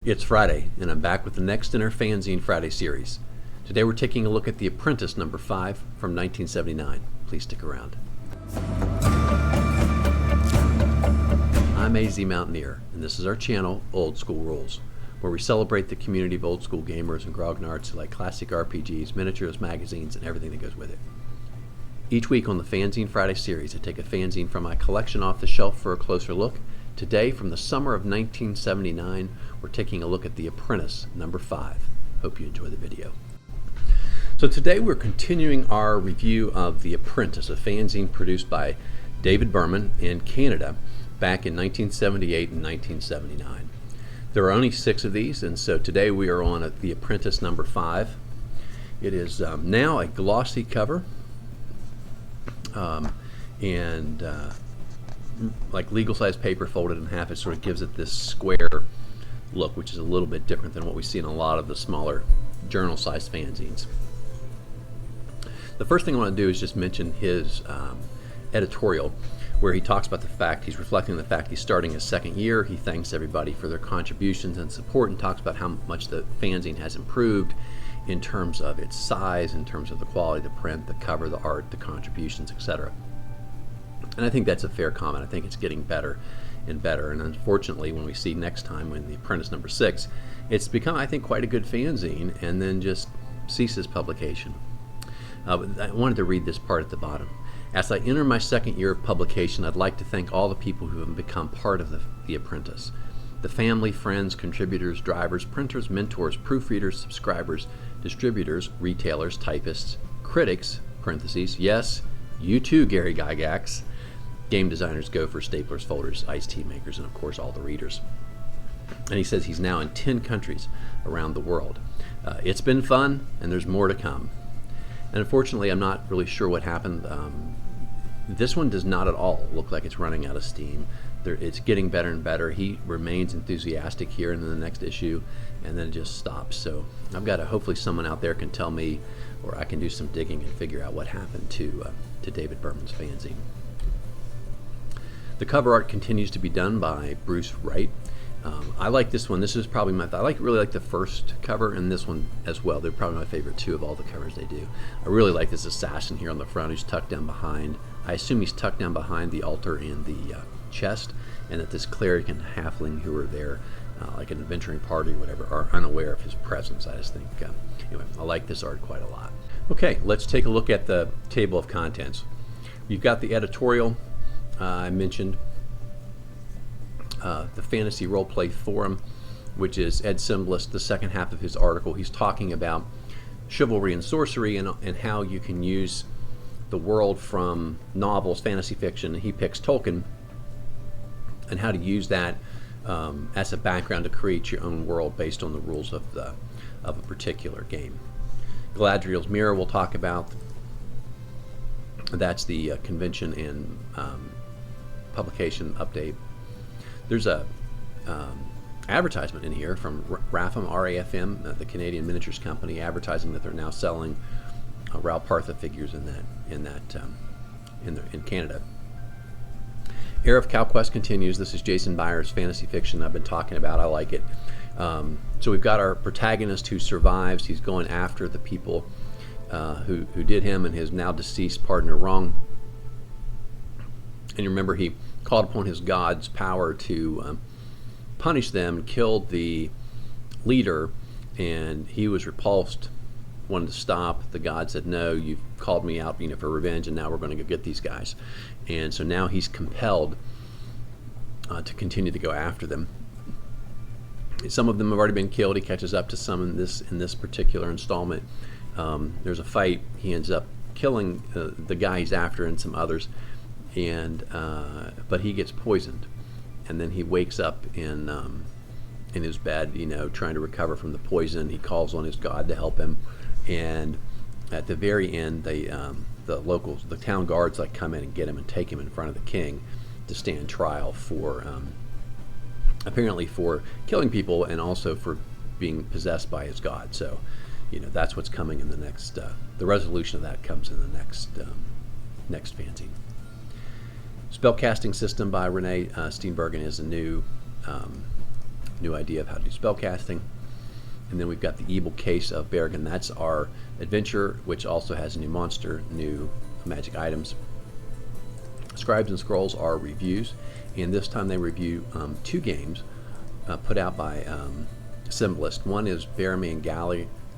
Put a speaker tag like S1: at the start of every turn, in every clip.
S1: It's Friday, and I'm back with the next in our Fanzine Friday series. Today we're taking a look at The Apprentice number 5 from 1979. Please stick around. I'm AZ Mountaineer, and this is our channel, Old School Rules, where we celebrate the community of old school gamers and grognards who like classic RPGs, miniatures, magazines, and everything that goes with it. Each week on the Fanzine Friday series, I take a fanzine from my collection off the shelf for a closer look. Today, from the summer of 1979, we're taking a look at The Apprentice, number 5. Hope you enjoy the video. So today we're continuing our review of The Apprentice, a fanzine produced by David Berman in Canada back in 1978 and 1979. There are only 6 of these, and so today we are on The Apprentice number 5. It is now a glossy cover, like legal size paper folded in half. It sort of gives it this square look, which is a little bit different than what we see in a lot of the smaller journal sized fanzines. The first thing I want to do is just mention his editorial, where he talks about the fact, he's reflecting on the fact he's starting his second year. He thanks everybody for their contributions and support and talks about how much the fanzine has improved in terms of its size, in terms of the quality of the print, the cover, the art, the contributions, etc. And I think that's a fair comment. I think it's getting better and better. And unfortunately, when we see next time in The Apprentice number 6, it's become, I think, quite a good fanzine and then just ceases publication. I wanted to read this part at the bottom. As I enter my second year of publication, I'd like to thank all the people who have become part of The Apprentice. The family, friends, contributors, drivers, printers, mentors, proofreaders, subscribers, distributors, retailers, typists, critics, parentheses, yes, you too, Gary Gygax, game designers, gophers, staplers, folders, iced tea makers, and of course all the readers. And he says he's now in 10 countries around the world. It's been fun, and there's more to come. And unfortunately, I'm not really sure what happened. This one does not at all look like it's running out of steam. It's getting better and better. He remains enthusiastic here in the next issue, and then it just stops. So I've got to, hopefully someone out there can tell me, or I can do some digging and figure out what happened to David Berman's fanzine. The cover art continues to be done by Bruce Wright. I like this one. This is probably really like the first cover and this one as well. They're probably my favorite 2 of all the covers they do. I really like this assassin here on the front who's tucked down behind. I assume he's tucked down behind the altar and the chest, and that this cleric and halfling who are there, like an adventuring party or whatever, are unaware of his presence. I just think, anyway, I like this art quite a lot. Okay, let's take a look at the table of contents. You've got the editorial. I mentioned the Fantasy Roleplay Forum, which is Ed Simbalist, the second half of his article. He's talking about chivalry and sorcery and how you can use the world from novels, fantasy fiction, and he picks Tolkien, and how to use that as a background to create your own world based on the rules of a particular game. Galadriel's Mirror we'll talk about. That's the convention and publication update. There's a advertisement in here from RAFM, RAFM, the Canadian Miniatures Company, advertising that they're now selling Ral Partha figures in Canada. Heir of CalQuest continues. This is Jason Byers' fantasy fiction I've been talking about. I like it. So we've got our protagonist who survives. He's going after the people who did him and his now deceased partner wrong. And you remember he called upon his god's power to punish them, killed the leader, and he was repulsed, wanted to stop. The god said, no, you've called me out for revenge, and now we're going to go get these guys. And so now he's compelled to continue to go after them. Some of them have already been killed. He catches up to some in this particular installment. There's a fight. He ends up killing the guy he's after and some others, but he gets poisoned, and then he wakes up in his bed, trying to recover from the poison. He calls on his god to help him, and at the very end, the town guards come in and get him and take him in front of the king to stand trial for apparently for killing people and also for being possessed by his god. So that's what's coming in the next the resolution of that comes in the next fanzine. Spellcasting system by Rene Steenbergen is a new new idea of how to do spell casting. And then we've got the Evil Base of Baragon. That's our adventure, which also has a new monster, new magic items. Scribes and Scrolls are reviews, and this time they review 2 games put out by Simbalist. One is Bireme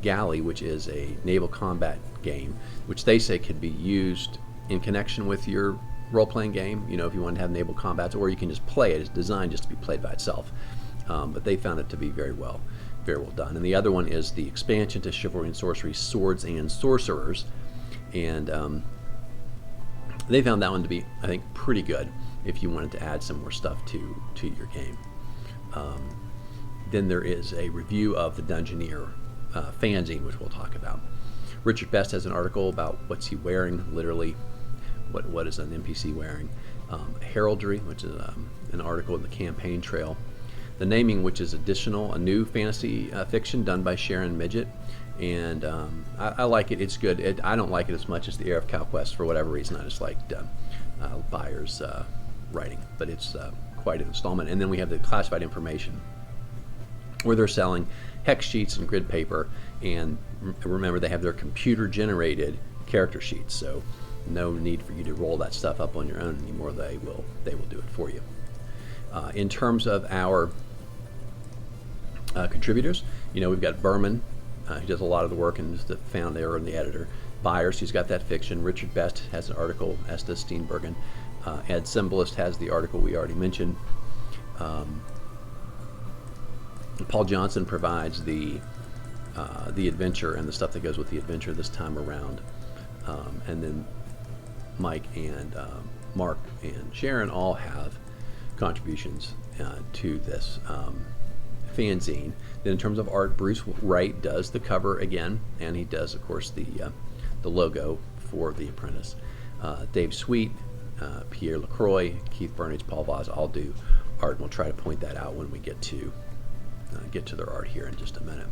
S1: Galley, which is a naval combat game, which they say could be used in connection with your role-playing game, you know, if you want to have naval combats, or you can just play it. It's designed just to be played by itself. But they found it to be very well done. And the other one is the expansion to Chivalry and Sorcery, Swords and Sorcerers. And they found that one to be, I think, pretty good if you wanted to add some more stuff to your game. Then there is a review of the Dungeoneer fanzine, which we'll talk about. Richard Best has an article about what's he wearing, literally, what is an NPC wearing. Heraldry, which is an article in the campaign trail. The Naming, which is a new fantasy fiction done by Sharon Midgett, and I like it. It's good. I don't like it as much as the Heir of CalQuest for whatever reason. I just liked Byers' writing, but it's quite an installment. And then we have the classified information, where they're selling hex sheets and grid paper, and remember they have their computer-generated character sheets, so no need for you to roll that stuff up on your own anymore. They will do it for you. In terms of our contributors, you know, we've got Berman, who does a lot of the work and is the founder and the editor. Byers, who's got that fiction. Richard Best has an article, as does Steenbergen. Ed Simbalist has the article we already mentioned. Paul Johnson provides the adventure and the stuff that goes with the adventure this time around. And then Mike and Mark and Sharon all have contributions to this fanzine. Then in terms of art, Bruce Wright does the cover again, and he does, of course, the logo for the Apprentice. Dave Sweet, Pierre LaCroix, Keith Burnage, Paul Voss all do art, and we'll try to point that out when we get to their art here in just a minute.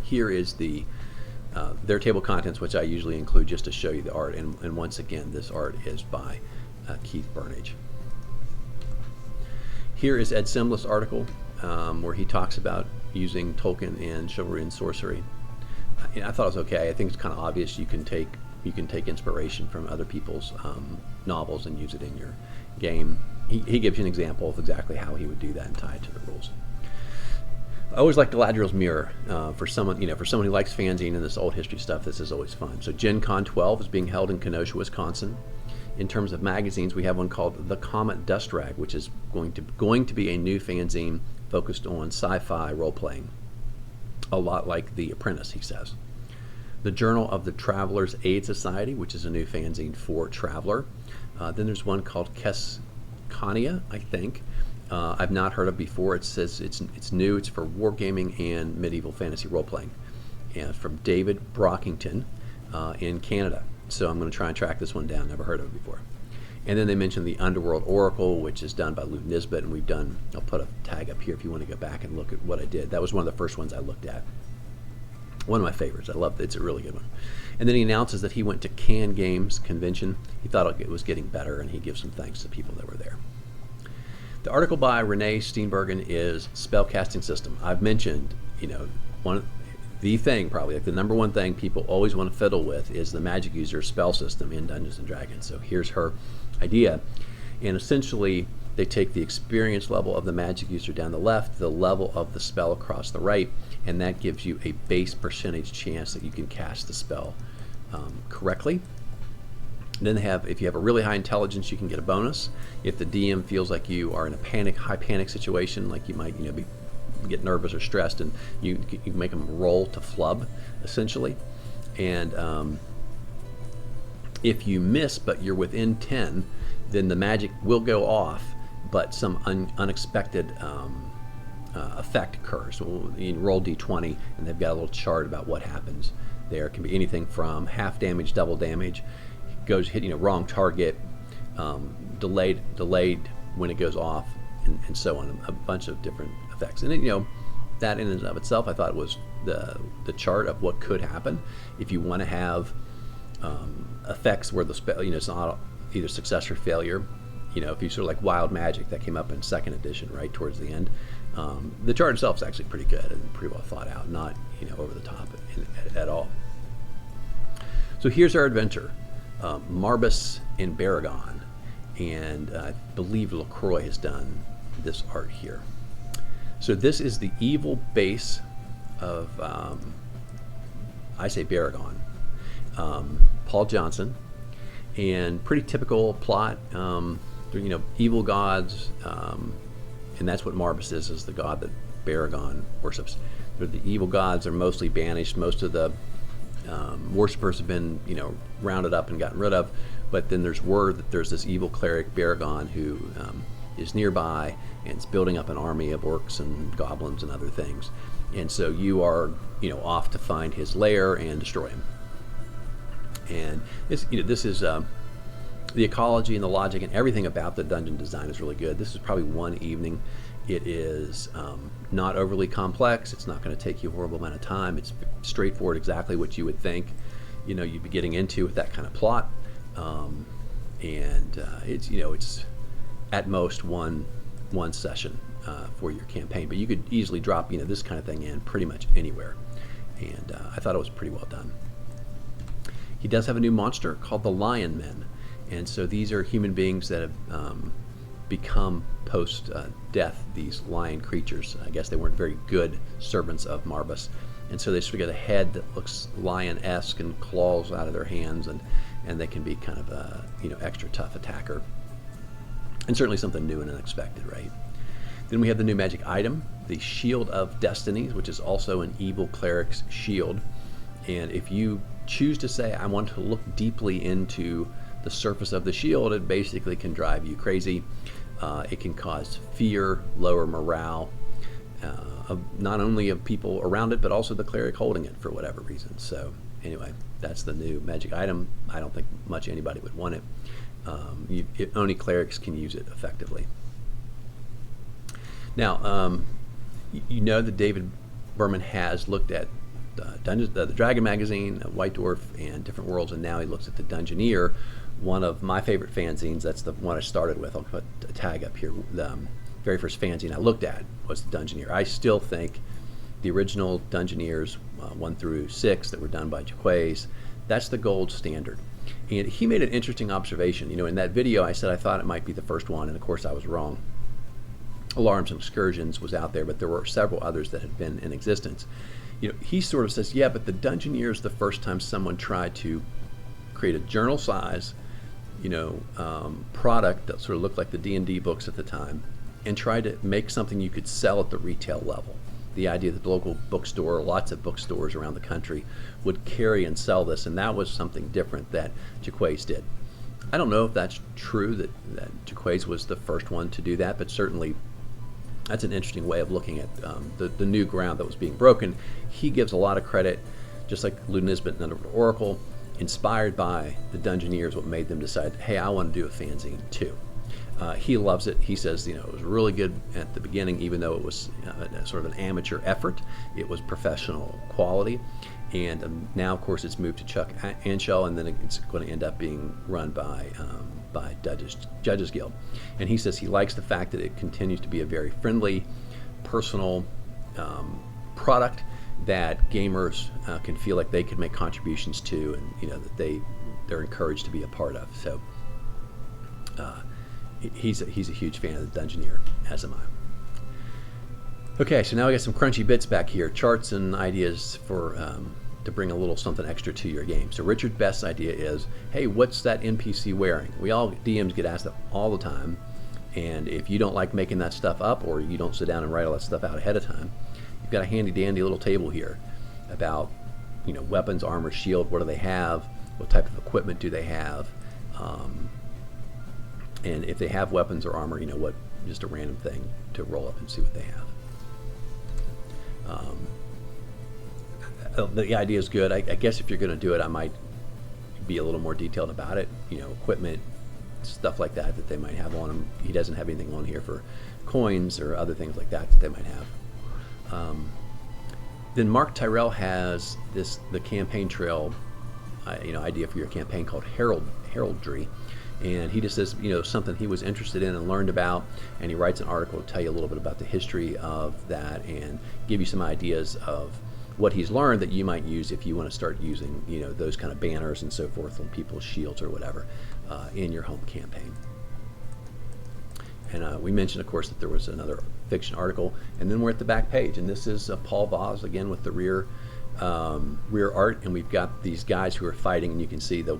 S1: Here is their table of contents, which I usually include just to show you the art, and once again, this art is by Keith Burnage. Here is Ed Simbalist's article, where he talks about using Tolkien and Chivalry and Sorcery. I thought it was okay. I think it's kind of obvious you can take inspiration from other people's novels and use it in your game. He gives you an example of exactly how he would do that and tie it to the rules. I always like Galadriel's Mirror. For someone who likes fanzine and this old history stuff, this is always fun. So Gen Con 12 is being held in Kenosha, Wisconsin. In terms of magazines, we have one called The Comet Dust Rag, which is going to be a new fanzine focused on sci-fi role-playing, a lot like The Apprentice, he says. The Journal of the Traveler's Aid Society, which is a new fanzine for Traveler. Then there's one called Kescania, I think. I've not heard of before. It says it's new. It's for wargaming and medieval fantasy role-playing. And from David Brockington in Canada. So I'm going to try and track this one down. Never heard of it before. And then they mentioned the Underworld Oracle, which is done by Lou Nisbet, and I'll put a tag up here if you want to go back and look at what I did. That was one of the first ones I looked at. One of my favorites. I love it. It's a really good one. And then he announces that he went to Cannes Games Convention. He thought it was getting better, and he gives some thanks to people that were there. The article by Rene Steenbergen is Spellcasting System. I've mentioned, the thing, probably like the number one thing people always want to fiddle with is the magic user spell system in Dungeons and Dragons. So here's her idea, and essentially they take the experience level of the magic user down the left, the level of the spell across the right, and that gives you a base percentage chance that you can cast the spell correctly. Then they have, if you have a really high intelligence, you can get a bonus. If the DM feels like you are in a high panic situation, like you might get nervous or stressed, and you make them roll to flub, essentially. And if you miss but you're within 10, then the magic will go off, but some unexpected effect occurs. So you roll d20, and they've got a little chart about what happens there. It can be anything from half damage, double damage, goes hit wrong target, delayed when it goes off, and so on. A bunch of different effects, and that in and of itself, I thought was the chart of what could happen if you want to have effects where the spell, it's not either success or failure. if you sort of like Wild Magic, that came up in 2nd edition, right towards the end. The chart itself is actually pretty good and pretty well thought out, not over the top at all. So here's our adventure, Marbus and Baragon, and I believe LaCroix has done this art here. So this is the Evil Base of, I say Baragon, Paul Johnson, and pretty typical plot. Evil gods, and that's what Marbus is the god that Baragon worships. The evil gods are mostly banished. Most of the worshippers have been, rounded up and gotten rid of. But then there's word that there's this evil cleric Baragon who is nearby and is building up an army of orcs and goblins and other things. And so you are, off to find his lair and destroy him. And this is the ecology and the logic and everything about the dungeon design is really good. This is probably one evening. It is not overly complex. It's not going to take you a horrible amount of time. It's straightforward, exactly what you would think, you'd be getting into with that kind of plot. It's at most one session for your campaign, but you could easily drop this kind of thing in pretty much anywhere. And I thought it was pretty well done. He does have a new monster called the Lion Men. And so these are human beings that have become post-death these lion creatures. I guess they weren't very good servants of Marbus. And so they sort of get a head that looks lion-esque and claws out of their hands, and they can be kind of a extra tough attacker. And certainly something new and unexpected, right? Then we have the new magic item, the Shield of Destinies, which is also an evil cleric's shield. And if you choose to say, I want to look deeply into the surface of the shield, it basically can drive you crazy. It can cause fear, lower morale, not only of people around it, but also the cleric holding it for whatever reason. So anyway, that's the new magic item. I don't think much anybody would want it. Only clerics can use it effectively. Now, that David Berman has looked at the Dragon magazine, White Dwarf, and Different Worlds, and now he looks at the Dungeoneer, one of my favorite fanzines. That's the one I started with. I'll put a tag up here. The very first fanzine I looked at was the Dungeoneer. I still think the original Dungeoneers, 1 through 6, that were done by Jaquays, that's the gold standard. And he made an interesting observation. In that video I said I thought it might be the first one, and of course I was wrong. Alarms and Excursions was out there, but there were several others that had been in existence. He sort of says, yeah, but the Dungeoneer is the first time someone tried to create a journal size, product that sort of looked like the D&D books at the time, and tried to make something you could sell at the retail level. The idea that the local bookstore, lots of bookstores around the country, would carry and sell this, and that was something different that Jaquays did. I don't know if that's true, that Jaquays was the first one to do that, but certainly that's an interesting way of looking at the new ground that was being broken. He gives a lot of credit, just like Lou Nisbet and the Oracle, inspired by the Dungeoneers, what made them decide, hey, I want to do a fanzine too. He loves it. He says, it was really good at the beginning, even though it was sort of an amateur effort. It was professional quality. And now, of course, it's moved to Chuck Anshell, and then it's going to end up being run by Judges Guild. And he says he likes the fact that it continues to be a very friendly, personal product that gamers can feel like they can make contributions to, and that they're encouraged to be a part of. So he's a huge fan of the Dungeoneer, as am I. Okay, so now we got some crunchy bits back here, charts and ideas for to bring a little something extra to your game. So Richard Best's idea is, hey, what's that NPC wearing? We all DMs get asked that all the time, and if you don't like making that stuff up, or you don't sit down and write all that stuff out ahead of time, you've got a handy dandy little table here about weapons, armor, shield. What do they have? What type of equipment do they have? And if they have weapons or armor, what, just a random thing to roll up and see what they have. The idea is good. I guess if you're going to do it, I might be a little more detailed about it. Equipment, stuff like that they might have on them. He doesn't have anything on here for coins or other things like that they might have. Then Marc Tyrrell has the campaign trail, idea for your campaign called heraldry, and he just says, something he was interested in and learned about, and he writes an article to tell you a little bit about the history of that and give you some ideas of what he's learned that you might use if you want to start using, those kind of banners and so forth on people's shields or whatever in your home campaign. And we mentioned, of course, that there was another fiction article, and then we're at the back page, and this is Paul Voss again with the rear art, and we've got these guys who are fighting, and you can see the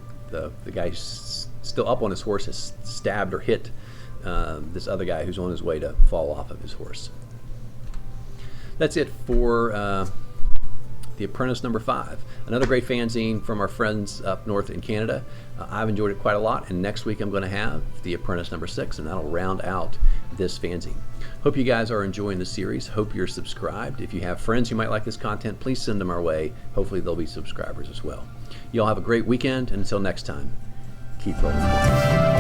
S1: guy who's still up on his horse has stabbed or hit this other guy who's on his way to fall off of his horse. That's it for The Apprentice number 5. Another great fanzine from our friends up north in Canada. I've enjoyed it quite a lot, and next week I'm going to have The Apprentice number 6, and that'll round out this fanzine. Hope you guys are enjoying the series. Hope you're subscribed. If you have friends who might like this content, please send them our way. Hopefully they'll be subscribers as well. You all have a great weekend, and until next time, keep rolling.